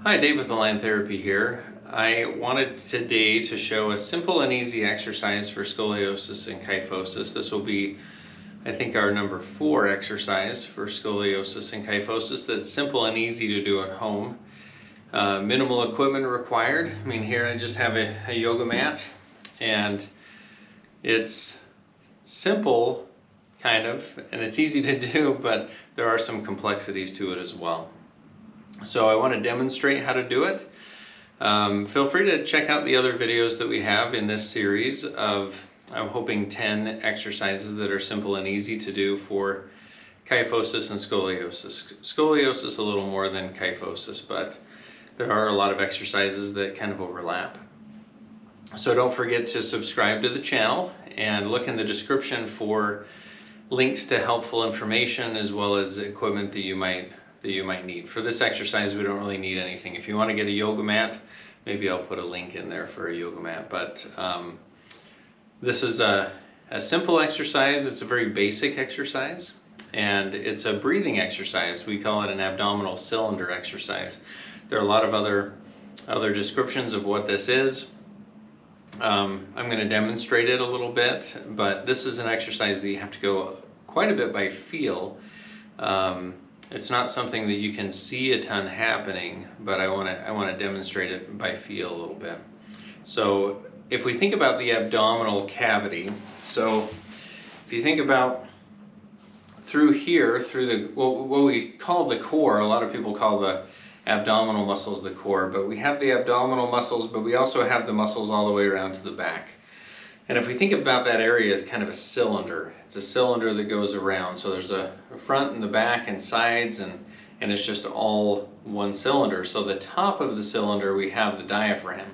Hi, Dave with Align Therapy here. I wanted today to show a simple and easy exercise for scoliosis and kyphosis. This will be, I think, our number 4 exercise for scoliosis and kyphosis that's simple and easy to do at home. Minimal equipment required. I mean, here I just have a yoga mat, and it's simple, kind of, and it's easy to do, but there are some complexities to it as well. So I want to demonstrate how to do it. Feel free to check out the other videos that we have in this series of, I'm hoping, 10 exercises that are simple and easy to do for kyphosis and scoliosis. Scoliosis a little more than kyphosis, but there are a lot of exercises that kind of overlap. So don't forget to subscribe to the channel and look in the description for links to helpful information as well as equipment that you might need. For this exercise, we don't really need anything. If you want to get a yoga mat, maybe I'll put a link in there for a yoga mat. But this is a simple exercise. It's a very basic exercise, and it's a breathing exercise. We call it an abdominal cylinder exercise. There are a lot of other descriptions of what this is. I'm going to demonstrate it a little bit, but this is an exercise that you have to go quite a bit by feel. It's not something that you can see a ton happening, but I want to demonstrate it by feel a little bit. So if we think about the abdominal cavity, so if you think about through here, through the what we call the core, a lot of people call the abdominal muscles the core, but we have the abdominal muscles, but we also have the muscles all the way around to the back. And if we think about that area as kind of a cylinder, it's a cylinder that goes around. So there's a front and the back and sides, and it's just all one cylinder. So the top of the cylinder, we have the diaphragm.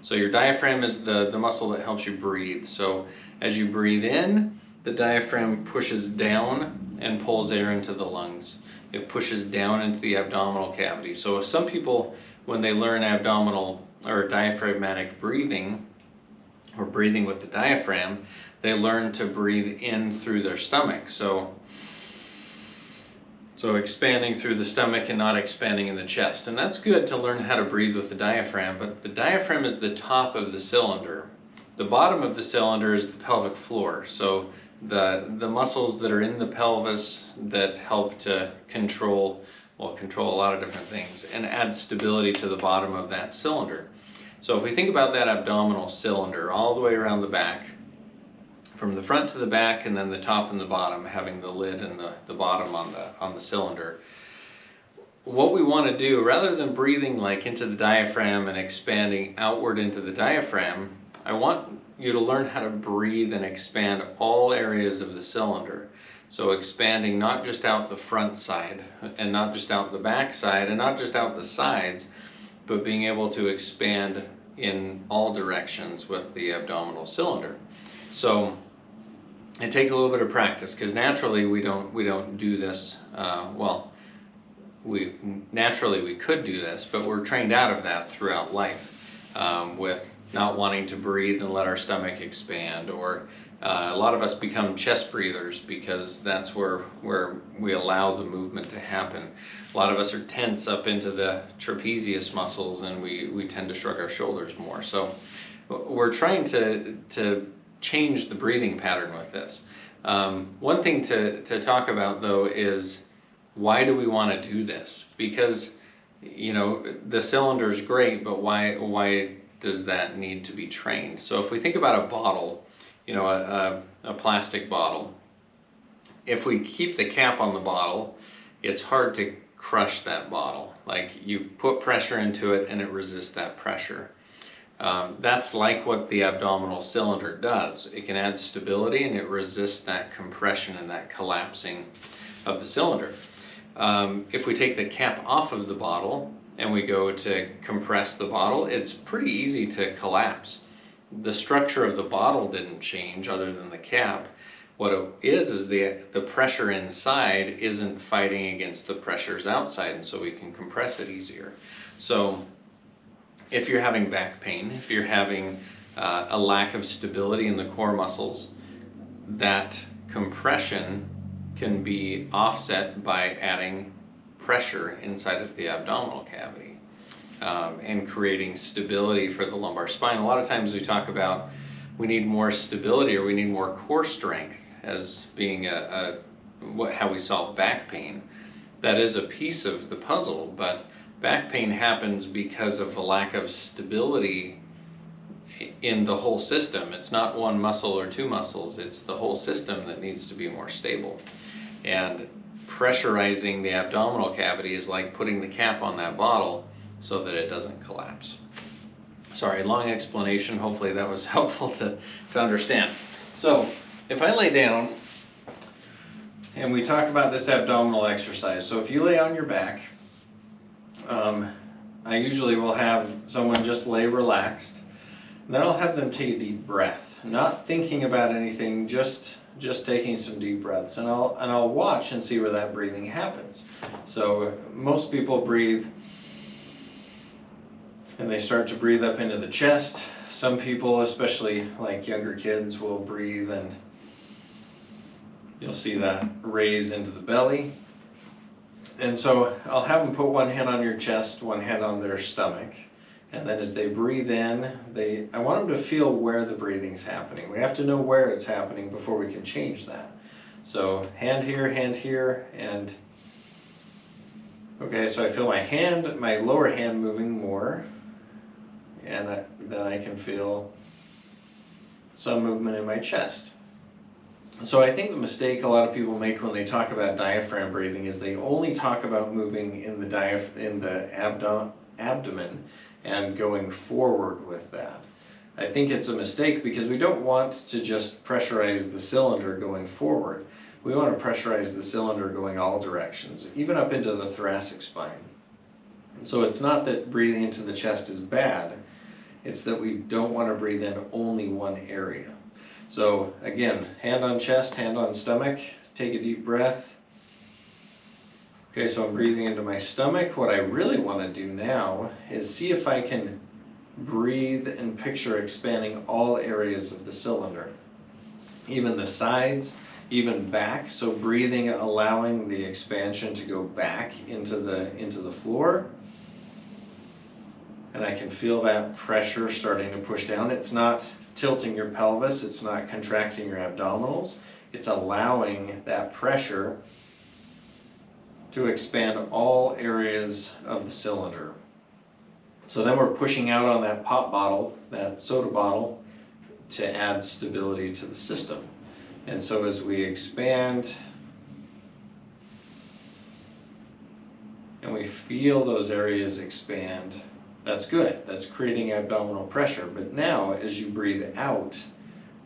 So your diaphragm is the muscle that helps you breathe. So as you breathe in, the diaphragm pushes down and pulls air into the lungs. It pushes down into the abdominal cavity. So some people, when they learn abdominal or diaphragmatic breathing, or breathing with the diaphragm, they learn to breathe in through their stomach. So expanding through the stomach and not expanding in the chest. And that's good to learn how to breathe with the diaphragm, but the diaphragm is the top of the cylinder. The bottom of the cylinder is the pelvic floor. So the muscles that are in the pelvis that help to control a lot of different things and add stability to the bottom of that cylinder. So if we think about that abdominal cylinder all the way around the back, from the front to the back, and then the top and the bottom having the lid and the bottom on the cylinder, what we want to do, rather than breathing like into the diaphragm and expanding outward into the diaphragm, I want you to learn how to breathe and expand all areas of the cylinder. So expanding not just out the front side and not just out the back side and not just out the sides, but being able to expand in all directions with the abdominal cylinder. So it takes a little bit of practice, because naturally we don't do this. Naturally we could do this, but we're trained out of that throughout life, with not wanting to breathe and let our stomach expand, or a lot of us become chest breathers because that's where we allow the movement to happen. A lot of us are tense up into the trapezius muscles, and we tend to shrug our shoulders more. So we're trying to change the breathing pattern with this. One thing to talk about, though, is why do we want to do this? Because, you know, the cylinder is great, but why does that need to be trained? So if we think about a bottle, you know, a plastic bottle, if we keep the cap on the bottle, it's hard to crush that bottle. Like, you put pressure into it and it resists that pressure. That's like what the abdominal cylinder does. It can add stability and it resists that compression and that collapsing of the cylinder. If we take the cap off of the bottle and we go to compress the bottle, it's pretty easy to collapse. The structure of the bottle didn't change other than the cap. What it is the pressure inside isn't fighting against the pressures outside, and so we can compress it easier. So if you're having back pain, if you're having a lack of stability in the core muscles, that compression can be offset by adding pressure inside of the abdominal cavity. and creating stability for the lumbar spine. A lot of times we talk about we need more stability or we need more core strength as being how we solve back pain. That is a piece of the puzzle, but back pain happens because of a lack of stability in the whole system. It's not one muscle or two muscles, it's the whole system that needs to be more stable. And pressurizing the abdominal cavity is like putting the cap on that bottle so that it doesn't collapse. Sorry, long explanation. Hopefully that was helpful to understand. So if I lay down and we talk about this abdominal exercise, so if you lay on your back, I usually will have someone just lay relaxed. Then I'll have them take a deep breath, not thinking about anything, just taking some deep breaths, and I'll watch and see where that breathing happens. So most people breathe and they start to breathe up into the chest. Some people, especially like younger kids, will breathe and you'll see that raise into the belly. And so I'll have them put one hand on your chest, one hand on their stomach. And then as they breathe in, I want them to feel where the breathing's happening. We have to know where it's happening before we can change that. So hand here, and okay, so I feel my lower hand moving more, and then I can feel some movement in my chest. So I think the mistake a lot of people make when they talk about diaphragm breathing is they only talk about moving in the abdomen and going forward with that. I think it's a mistake because we don't want to just pressurize the cylinder going forward. We want to pressurize the cylinder going all directions, even up into the thoracic spine. And so it's not that breathing into the chest is bad, it's that we don't want to breathe in only one area. So again, hand on chest, hand on stomach, take a deep breath. Okay, so I'm breathing into my stomach. What I really want to do now is see if I can breathe and picture expanding all areas of the cylinder, even the sides, even back. So breathing, allowing the expansion to go back into the floor. And I can feel that pressure starting to push down. It's not tilting your pelvis, it's not contracting your abdominals. It's allowing that pressure to expand all areas of the cylinder. So then we're pushing out on that pop bottle, that soda bottle, to add stability to the system. And so as we expand and we feel those areas expand, that's good. That's creating abdominal pressure. But now as you breathe out,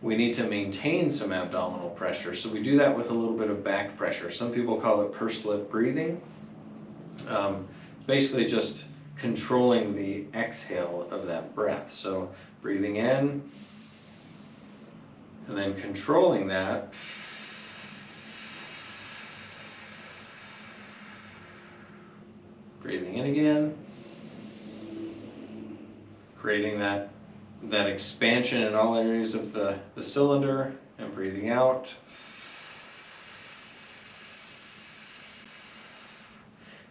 we need to maintain some abdominal pressure. So we do that with a little bit of back pressure. Some people call it pursed lip breathing. Basically just controlling the exhale of that breath. So breathing in and then controlling that. Breathing in again. Creating that expansion in all areas of the cylinder, and breathing out.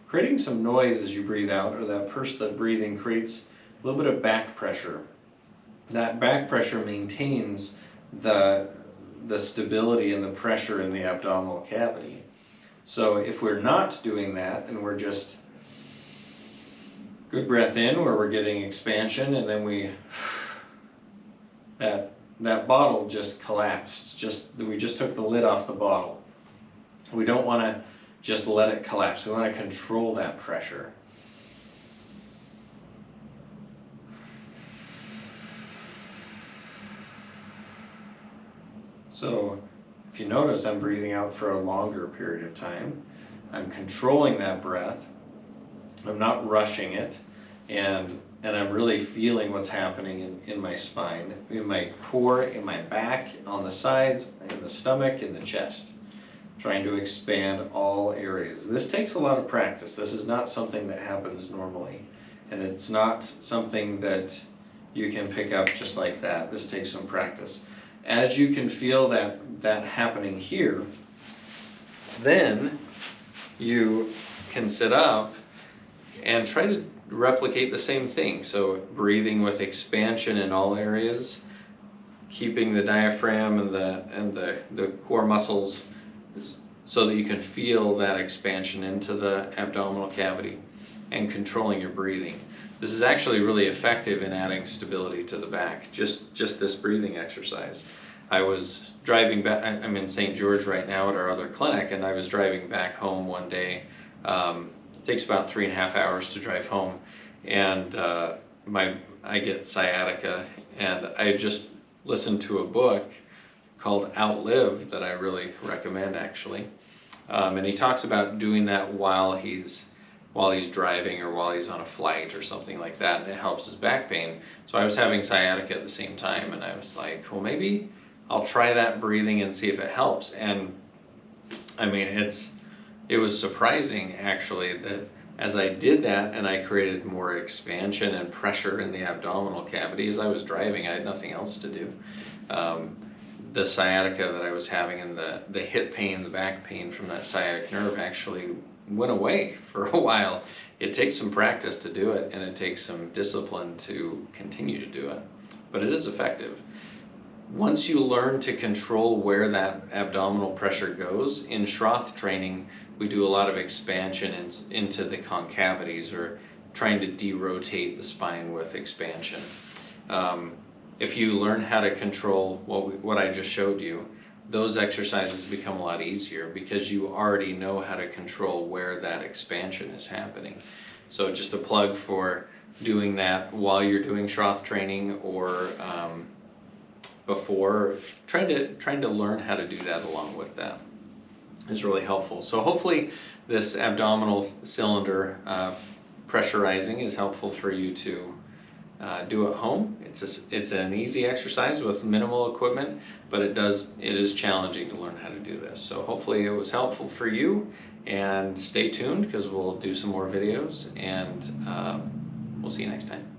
Creating some noise as you breathe out, or that pursed lip breathing creates a little bit of back pressure. That back pressure maintains the stability and the pressure in the abdominal cavity. So if we're not doing that and we're just good breath in where we're getting expansion, and then that bottle just collapsed. We just took the lid off the bottle. We don't want to just let it collapse. We want to control that pressure. So if you notice, I'm breathing out for a longer period of time. I'm controlling that breath. I'm not rushing it, and I'm really feeling what's happening in my spine, in my core, in my back, on the sides, in the stomach, in the chest. Trying to expand all areas. This takes a lot of practice. This is not something that happens normally, and it's not something that you can pick up just like that. This takes some practice. As you can feel that happening here, then you can sit up and try to replicate the same thing. So breathing with expansion in all areas, keeping the diaphragm and the core muscles so that you can feel that expansion into the abdominal cavity, and controlling your breathing. This is actually really effective in adding stability to the back, just this breathing exercise. I was driving back, I'm in St. George right now at our other clinic, and I was driving back home one day. It takes about 3.5 hours to drive home, and I get sciatica, and I just listened to a book called Outlive that I really recommend, actually. And he talks about doing that while he's driving or while he's on a flight or something like that, and it helps his back pain. So I was having sciatica at the same time, and I was like, well, maybe I'll try that breathing and see if it helps. And I mean, it was surprising actually that as I did that and I created more expansion and pressure in the abdominal cavity as I was driving, I had nothing else to do. The sciatica that I was having and the hip pain, the back pain from that sciatic nerve actually went away for a while. It takes some practice to do it, and it takes some discipline to continue to do it, but it is effective. Once you learn to control where that abdominal pressure goes, in Schroth training, we do a lot of expansion into the concavities, or trying to derotate the spine with expansion. If you learn how to control what I just showed you, those exercises become a lot easier because you already know how to control where that expansion is happening. So just a plug for doing that while you're doing Schroth training, or before, trying to learn how to do that along with that is really helpful. So hopefully this abdominal cylinder pressurizing is helpful for you to do at home. It's an easy exercise with minimal equipment, but it is challenging to learn how to do this. So hopefully it was helpful for you, and stay tuned because we'll do some more videos, and we'll see you next time.